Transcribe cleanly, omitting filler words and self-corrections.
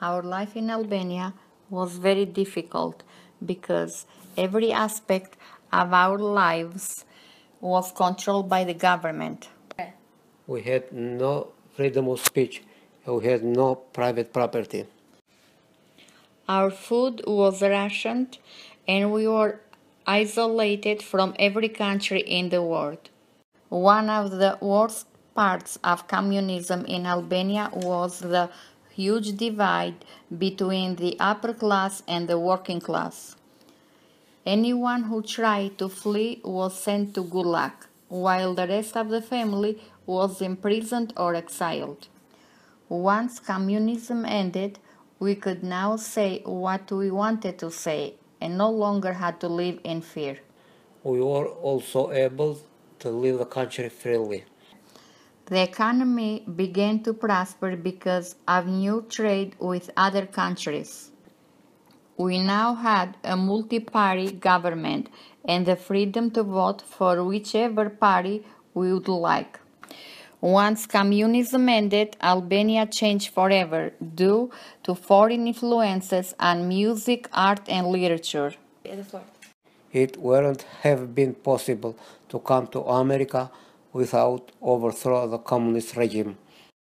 Our life in Albania was very difficult because every aspect of our lives was controlled by the government. We had no freedom of speech. We had no private property. Our food was rationed and we were isolated from every country in the world. One of the worst parts of communism in Albania was the huge divide between the upper class and the working class. Anyone who tried to flee was sent to Gulag, while the rest of the family was imprisoned or exiled. Once communism ended, we could now say what we wanted to say and no longer had to live in fear. We were also able to leave the country freely. The economy began to prosper because of new trade with other countries. We now had a multi-party government and the freedom to vote for whichever party we would like. Once communism ended, Albania changed forever due to foreign influences on music, art, and literature. It wouldn't have been possible to come to America without overthrow the communist regime.